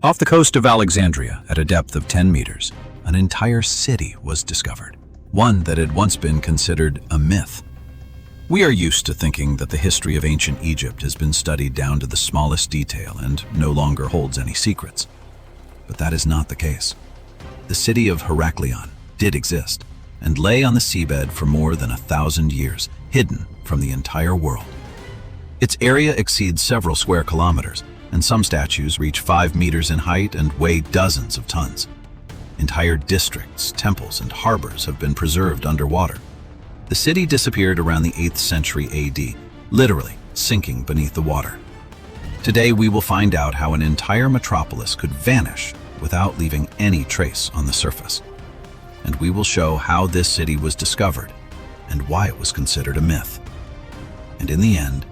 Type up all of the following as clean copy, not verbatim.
Off the coast of Alexandria, at a depth of 10 meters, an entire city was discovered, one that had once been considered a myth. We are used to thinking that the history of ancient Egypt has been studied down to the smallest detail and no longer holds any secrets. But that is not the case. The city of Heracleion did exist and lay on the seabed for more than 1,000 years, hidden from the entire world. Its area exceeds several square kilometers, and some statues reach 5 meters in height and weigh dozens of tons. Entire districts, temples, and harbors have been preserved underwater. The city disappeared around the 8th century AD, literally sinking beneath the water. Today we will find out how an entire metropolis could vanish without leaving any trace on the surface. And we will show how this city was discovered and why it was considered a myth. And in the end,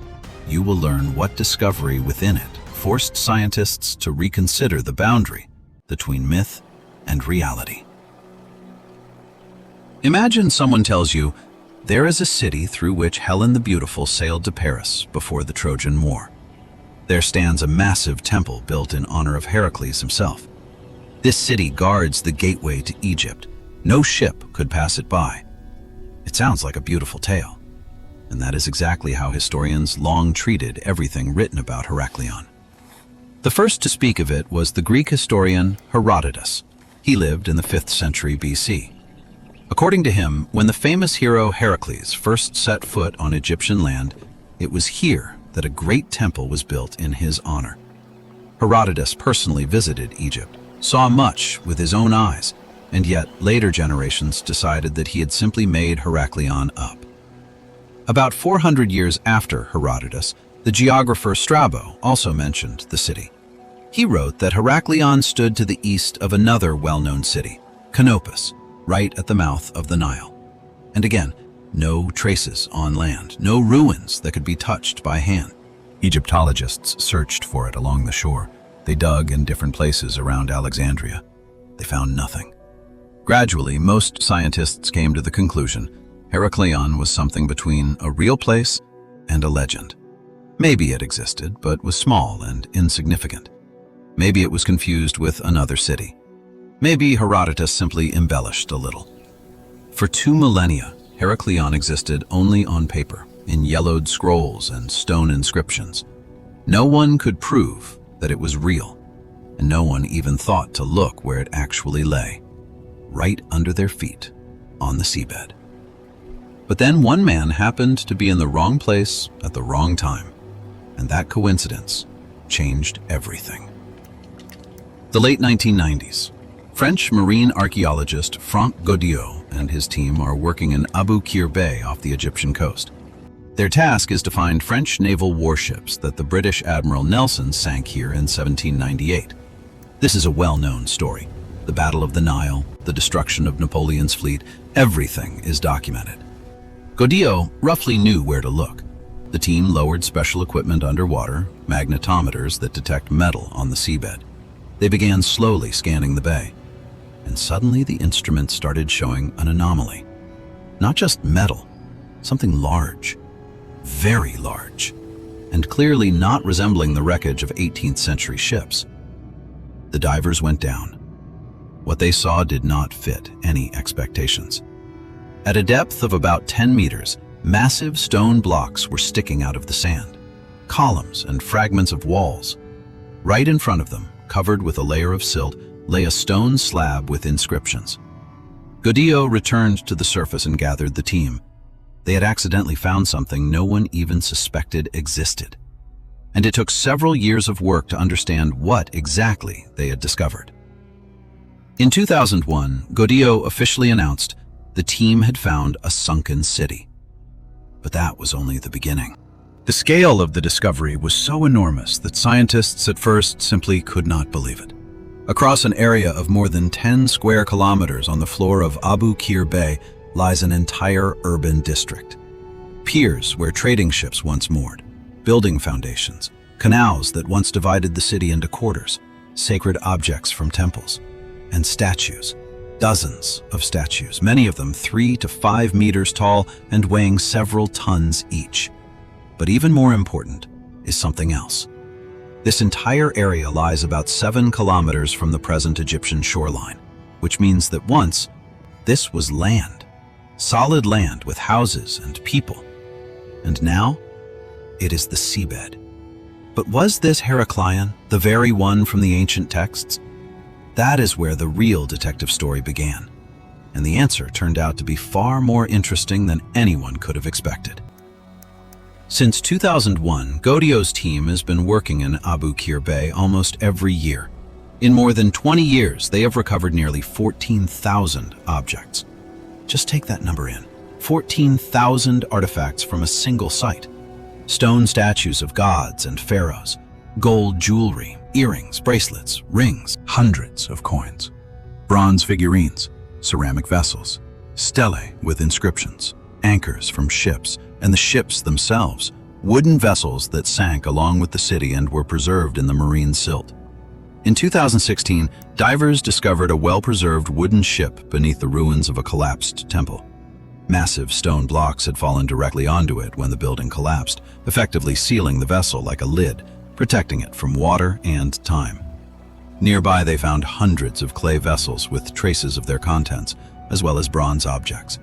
you will learn what discovery within it forced scientists to reconsider the boundary between myth and reality. Imagine someone tells you, there is a city through which Helen the Beautiful sailed to Paris before the Trojan War. There stands a massive temple built in honor of Heracles himself. This city guards the gateway to Egypt. No ship could pass it by. It sounds like a beautiful tale, and that is exactly how historians long treated everything written about Heracleion. The first to speak of it was the Greek historian Herodotus. He lived in the 5th century BC. According to him, when the famous hero Heracles first set foot on Egyptian land, it was here that a great temple was built in his honor. Herodotus personally visited Egypt, saw much with his own eyes, and yet later generations decided that he had simply made Heracleion up. About 400 years after Herodotus, the geographer Strabo also mentioned the city. He wrote that Heracleion stood to the east of another well-known city, Canopus, right at the mouth of the Nile. And again, no traces on land, no ruins that could be touched by hand. Egyptologists searched for it along the shore. They dug in different places around Alexandria. They found nothing. Gradually, most scientists came to the conclusion Heracleion was something between a real place and a legend. Maybe it existed, but was small and insignificant. Maybe it was confused with another city. Maybe Herodotus simply embellished a little. For 2 millennia, Heracleion existed only on paper, in yellowed scrolls and stone inscriptions. No one could prove that it was real, and no one even thought to look where it actually lay, right under their feet, on the seabed. But then one man happened to be in the wrong place at the wrong time, and that coincidence changed everything. The late 1990s. French marine archaeologist Franck Goddio and his team are working in Abu Qir Bay off the Egyptian coast. Their task is to find French naval warships that the British Admiral Nelson sank here in 1798. This is a well-known story. The Battle of the Nile, the destruction of Napoleon's fleet, everything is documented. Goddio roughly knew where to look. The team lowered special equipment underwater, magnetometers that detect metal on the seabed. They began slowly scanning the bay. And suddenly the instrument started showing an anomaly. Not just metal, something large, very large, and clearly not resembling the wreckage of 18th century ships. The divers went down. What they saw did not fit any expectations. At a depth of about 10 meters, massive stone blocks were sticking out of the sand, columns and fragments of walls. Right in front of them, covered with a layer of silt, lay a stone slab with inscriptions. Goddio returned to the surface and gathered the team. They had accidentally found something no one even suspected existed. And it took several years of work to understand what exactly they had discovered. In 2001, Goddio officially announced the team had found a sunken city. But that was only the beginning. The scale of the discovery was so enormous that scientists at first simply could not believe it. Across an area of more than 10 square kilometers on the floor of Abu Qir Bay lies an entire urban district. Piers where trading ships once moored, building foundations, canals that once divided the city into quarters, sacred objects from temples, and statues. Dozens of statues, many of them 3 to 5 meters tall and weighing several tons each. But even more important is something else. This entire area lies about 7 kilometers from the present Egyptian shoreline, which means that once, this was land, solid land with houses and people. And now, it is the seabed. But was this Heracleion, the very one from the ancient texts? That is where the real detective story began, and the answer turned out to be far more interesting than anyone could have expected. Since 2001, Goddio's team has been working in Abu Qir Bay almost every year. In more than 20 years, they have recovered nearly 14,000 objects. Just take that number in. 14,000 artifacts from a single site. Stone statues of gods and pharaohs, gold jewelry, earrings, bracelets, rings, hundreds of coins, bronze figurines, ceramic vessels, stelae with inscriptions, anchors from ships, and the ships themselves, wooden vessels that sank along with the city and were preserved in the marine silt. In 2016, divers discovered a well-preserved wooden ship beneath the ruins of a collapsed temple. Massive stone blocks had fallen directly onto it when the building collapsed, effectively sealing the vessel like a lid, protecting it from water and time. Nearby, they found hundreds of clay vessels with traces of their contents, as well as bronze objects.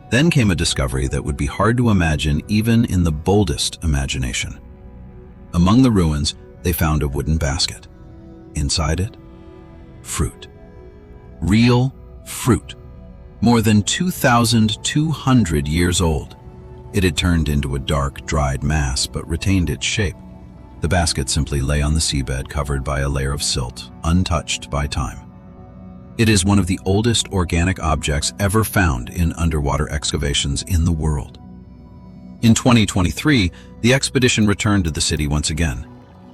Then came a discovery that would be hard to imagine even in the boldest imagination. Among the ruins, they found a wooden basket. Inside it, fruit. Real fruit. More than 2,200 years old. It had turned into a dark, dried mass, but retained its shape. The basket simply lay on the seabed, covered by a layer of silt, untouched by time. It is one of the oldest organic objects ever found in underwater excavations in the world. In 2023, the expedition returned to the city once again.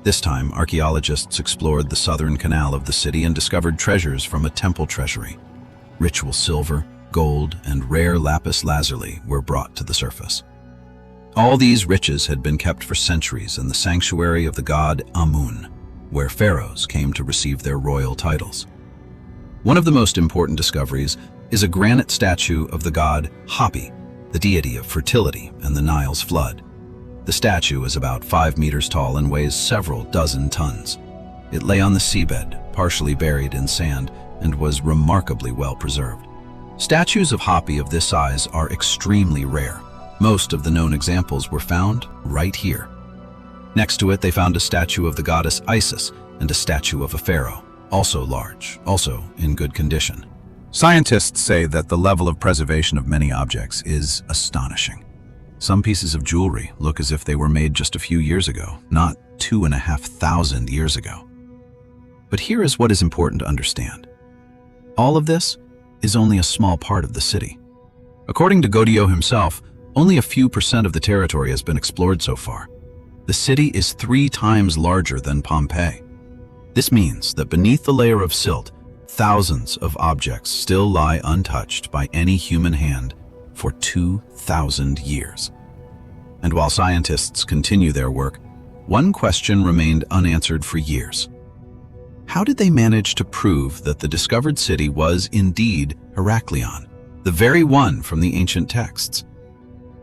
This time, archaeologists explored the southern canal of the city and discovered treasures from a temple treasury. Ritual silver, gold, and rare lapis lazuli were brought to the surface. All these riches had been kept for centuries in the sanctuary of the god Amun, where pharaohs came to receive their royal titles. One of the most important discoveries is a granite statue of the god Hapi, the deity of fertility and the Nile's flood. The statue is about 5 meters tall and weighs several dozen tons. It lay on the seabed, partially buried in sand, and was remarkably well preserved. Statues of Hapi of this size are extremely rare. Most of the known examples were found right here. Next to it, they found a statue of the goddess Isis and a statue of a pharaoh, also large, also in good condition. Scientists say that the level of preservation of many objects is astonishing. Some pieces of jewelry look as if they were made just a few years ago, not 2,500 years ago. But here is what is important to understand. All of this is only a small part of the city. According to Goddio himself, only a few % of the territory has been explored so far. The city is 3 times larger than Pompeii. This means that beneath the layer of silt, thousands of objects still lie untouched by any human hand for 2,000 years. And while scientists continue their work, one question remained unanswered for years. How did they manage to prove that the discovered city was indeed Heracleion, the very one from the ancient texts?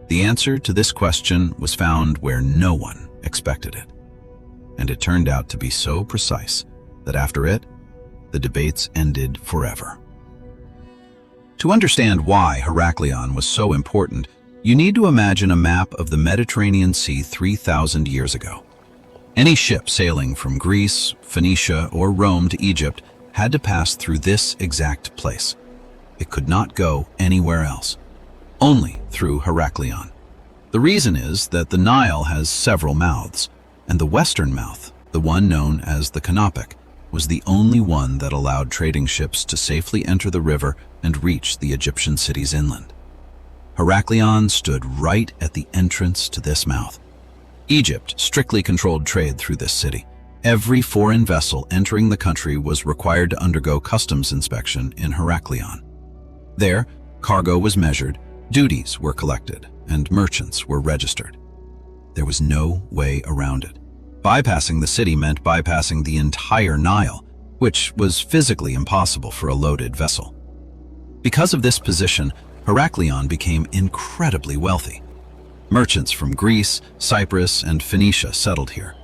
The answer to this question was found where no one expected it. And it turned out to be so precise that after it, the debates ended forever. To understand why Heracleion was so important, you need to imagine a map of the Mediterranean Sea 3,000 years ago. Any ship sailing from Greece, Phoenicia, or Rome to Egypt had to pass through this exact place. It could not go anywhere else, only through Heracleion. The reason is that the Nile has several mouths, and the western mouth, the one known as the Canopic, was the only one that allowed trading ships to safely enter the river and reach the Egyptian cities inland. Heracleion stood right at the entrance to this mouth. Egypt strictly controlled trade through this city. Every foreign vessel entering the country was required to undergo customs inspection in Heracleion. There, cargo was measured, duties were collected, and merchants were registered. There was no way around it. Bypassing the city meant bypassing the entire Nile, which was physically impossible for a loaded vessel. Because of this position, Heracleion became incredibly wealthy. Merchants from Greece, Cyprus, and Phoenicia settled here.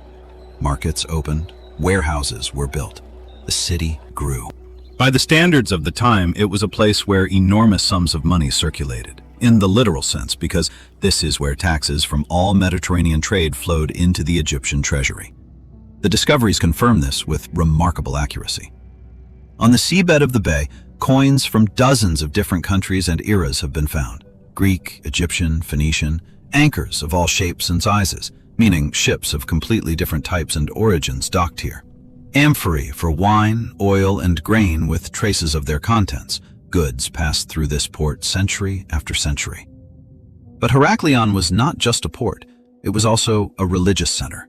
Markets opened, warehouses were built. The city grew. By the standards of the time, it was a place where enormous sums of money circulated, in the literal sense, because this is where taxes from all Mediterranean trade flowed into the Egyptian treasury. The discoveries confirm this with remarkable accuracy. On the seabed of the bay, coins from dozens of different countries and eras have been found. Greek, Egyptian, Phoenician, anchors of all shapes and sizes, meaning ships of completely different types and origins docked here. Amphorae for wine, oil, and grain with traces of their contents. Goods passed through this port century after century. But Heracleion was not just a port, it was also a religious center.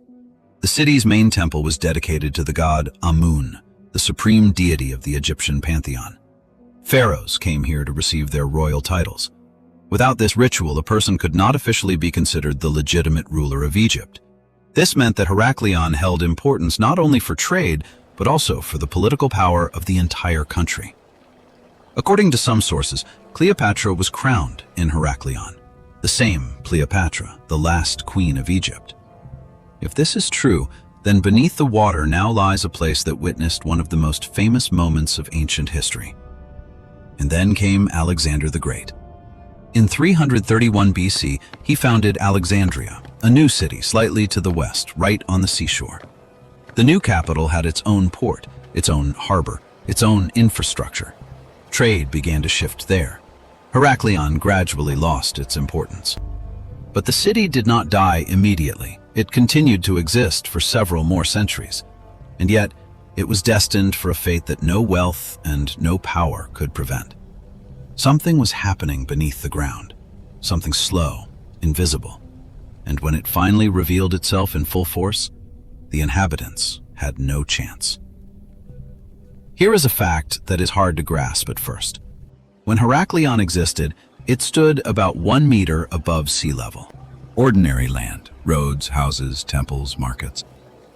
The city's main temple was dedicated to the god Amun, the supreme deity of the Egyptian pantheon. Pharaohs came here to receive their royal titles. Without this ritual, a person could not officially be considered the legitimate ruler of Egypt. This meant that Heracleion held importance not only for trade, but also for the political power of the entire country. According to some sources, Cleopatra was crowned in Heracleion, the same Cleopatra, the last queen of Egypt. If this is true, then beneath the water now lies a place that witnessed one of the most famous moments of ancient history. And then came Alexander the Great. In 331 BC, he founded Alexandria, a new city slightly to the west, right on the seashore. The new capital had its own port, its own harbor, its own infrastructure. Trade began to shift there. Heracleion gradually lost its importance. But the city did not die immediately. It continued to exist for several more centuries. And yet, it was destined for a fate that no wealth and no power could prevent. Something was happening beneath the ground, something slow, invisible, and when it finally revealed itself in full force, the inhabitants had no chance. Here is a fact that is hard to grasp at first. When Heracleion existed, it stood about 1 meter above sea level. Ordinary land, roads, houses, temples, markets.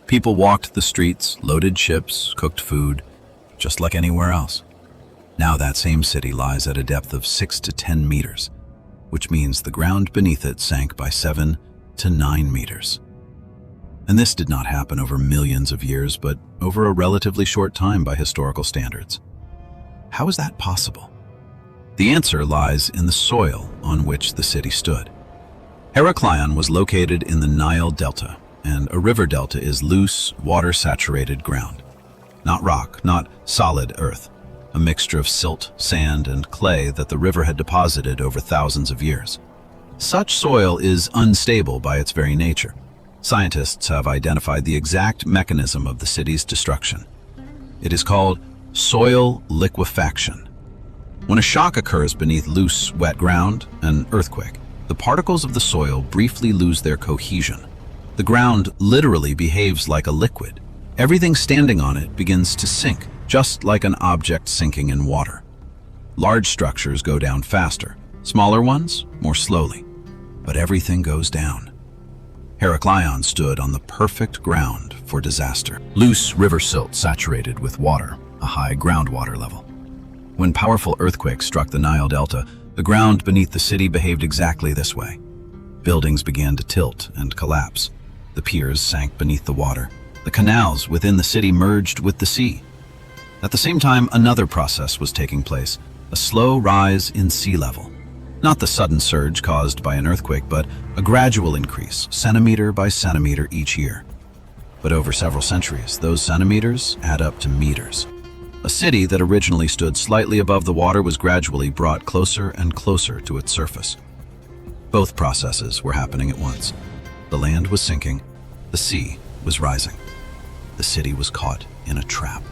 People walked the streets, loaded ships, cooked food, just like anywhere else. Now that same city lies at a depth of 6 to 10 meters, which means the ground beneath it sank by 7 to 9 meters. And this did not happen over millions of years, but over a relatively short time by historical standards. How is that possible? The answer lies in the soil on which the city stood. Heracleion was located in the Nile Delta, and a river delta is loose, water-saturated ground. Not rock, not solid earth. A mixture of silt, sand, and clay that the river had deposited over thousands of years. Such soil is unstable by its very nature. Scientists have identified the exact mechanism of the city's destruction. It is called soil liquefaction. When a shock occurs beneath loose, wet ground, an earthquake, the particles of the soil briefly lose their cohesion. The ground literally behaves like a liquid. Everything standing on it begins to sink, just like an object sinking in water. Large structures go down faster, smaller ones more slowly, but everything goes down. Heracleion stood on the perfect ground for disaster. Loose river silt saturated with water, a high groundwater level. When powerful earthquakes struck the Nile Delta, the ground beneath the city behaved exactly this way. Buildings began to tilt and collapse. The piers sank beneath the water. The canals within the city merged with the sea. At the same time, another process was taking place, a slow rise in sea level. Not the sudden surge caused by an earthquake, but a gradual increase, centimeter by centimeter each year. But over several centuries, those centimeters add up to meters. A city that originally stood slightly above the water was gradually brought closer and closer to its surface. Both processes were happening at once. The land was sinking, the sea was rising. The city was caught in a trap.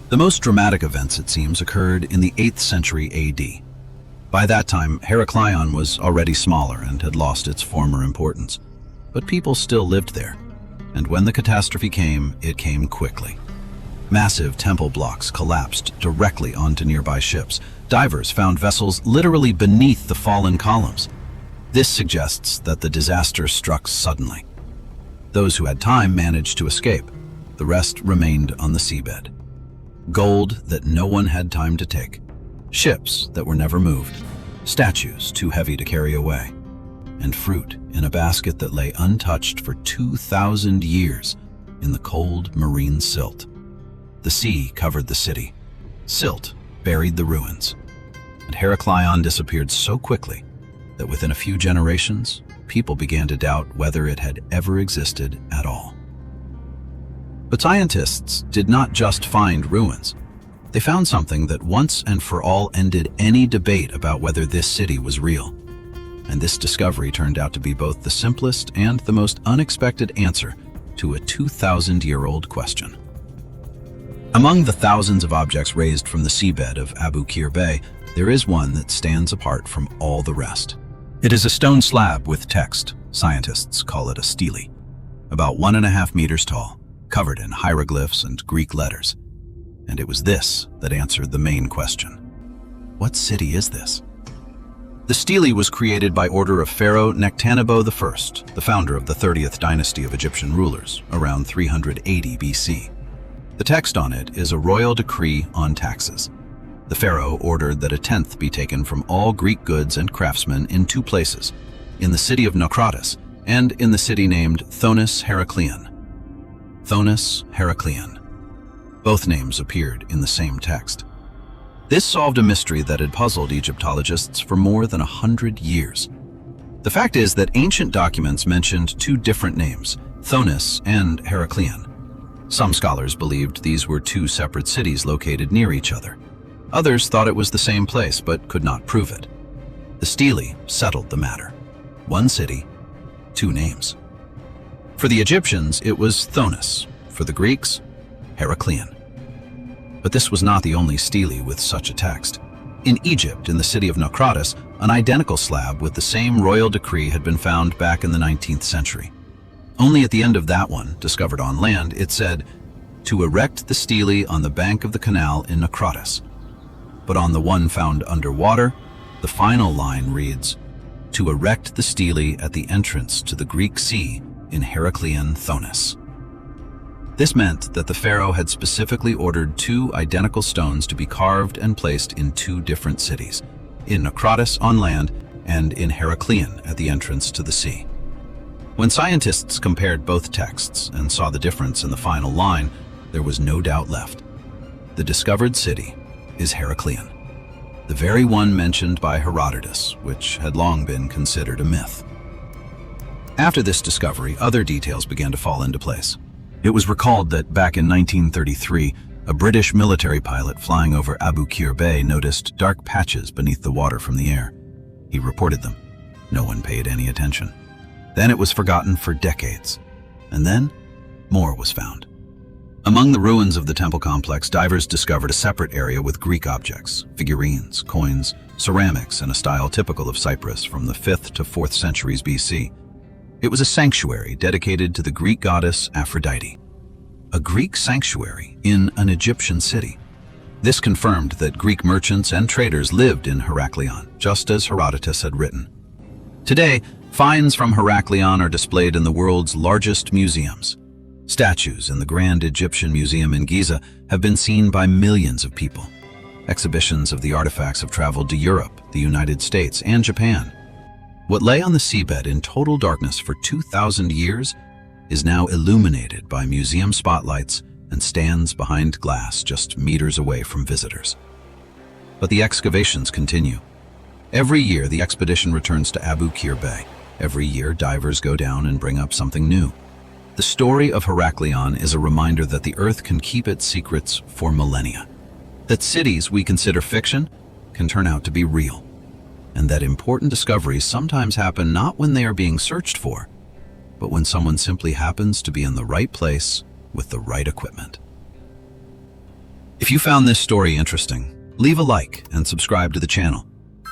The most dramatic events, it seems, occurred in the 8th century AD. By that time, Heracleion was already smaller and had lost its former importance. But people still lived there, and when the catastrophe came, it came quickly. Massive temple blocks collapsed directly onto nearby ships. Divers found vessels literally beneath the fallen columns. This suggests that the disaster struck suddenly. Those who had time managed to escape. The rest remained on the seabed. Gold that no one had time to take, ships that were never moved, statues too heavy to carry away, and fruit in a basket that lay untouched for 2,000 years, in the cold marine silt. The sea covered the city. Silt buried the ruins, and Heracleion disappeared so quickly that within a few generations, people began to doubt whether it had ever existed at all. But scientists did not just find ruins. They found something that once and for all ended any debate about whether this city was real. And this discovery turned out to be both the simplest and the most unexpected answer to a 2,000-year-old question. Among the thousands of objects raised from the seabed of Abu Qir Bay, there is one that stands apart from all the rest. It is a stone slab with text. Scientists call it a stele, about 1.5 meters tall, covered in hieroglyphs and Greek letters. And it was this that answered the main question. What city is this? The stele was created by order of Pharaoh Nectanebo I, the founder of the 30th dynasty of Egyptian rulers, around 380 BC. The text on it is a royal decree on taxes. The pharaoh ordered that a tenth be taken from all Greek goods and craftsmen in 2 places, in the city of Naucratis and in the city named Thonis-Heracleion. Thonis-Heracleion. Both names appeared in the same text. This solved a mystery that had puzzled Egyptologists for more than 100 years. The fact is that ancient documents mentioned 2 different names, Thonis and Heracleion. Some scholars believed these were 2 separate cities located near each other. Others thought it was the same place but could not prove it. The stele settled the matter. 1 city, 2 names. For the Egyptians, it was Thonis. For the Greeks, Heracleion. But this was not the only stele with such a text. In Egypt, in the city of Naucratis, an identical slab with the same royal decree had been found back in the 19th century. Only at the end of that one, discovered on land, it said, "To erect the stele on the bank of the canal in Naucratis." But on the one found underwater, the final line reads, "To erect the stele at the entrance to the Greek Sea in Heracleion Thonis." This meant that the pharaoh had specifically ordered 2 identical stones to be carved and placed in 2 different cities, in Naucratis on land and in Heracleion at the entrance to the sea. When scientists compared both texts and saw the difference in the final line, there was no doubt left. The discovered city is Heracleion, the very one mentioned by Herodotus, which had long been considered a myth. After this discovery, other details began to fall into place. It was recalled that back in 1933, a British military pilot flying over Abu Qir Bay noticed dark patches beneath the water from the air. He reported them. No one paid any attention. Then it was forgotten for decades. And then, more was found. Among the ruins of the temple complex, divers discovered a separate area with Greek objects, figurines, coins, ceramics, and a style typical of Cyprus from the 5th to 4th centuries BC. It was a sanctuary dedicated to the Greek goddess Aphrodite. A Greek sanctuary in an Egyptian city. This confirmed that Greek merchants and traders lived in Heracleion, just as Herodotus had written. Today, finds from Heracleion are displayed in the world's largest museums. Statues in the Grand Egyptian Museum in Giza have been seen by millions of people. Exhibitions of the artifacts have traveled to Europe, the United States, and Japan. What lay on the seabed in total darkness for 2,000 years is now illuminated by museum spotlights and stands behind glass just meters away from visitors. But the excavations continue. Every year, the expedition returns to Abu Qir Bay. Every year, divers go down and bring up something new. The story of Heracleion is a reminder that the Earth can keep its secrets for millennia. That cities we consider fiction can turn out to be real. And that important discoveries sometimes happen not when they are being searched for, but when someone simply happens to be in the right place with the right equipment. If you found this story interesting, leave a like and subscribe to the channel.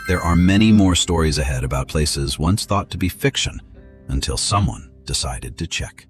There are many more stories ahead about places once thought to be fiction until someone decided to check.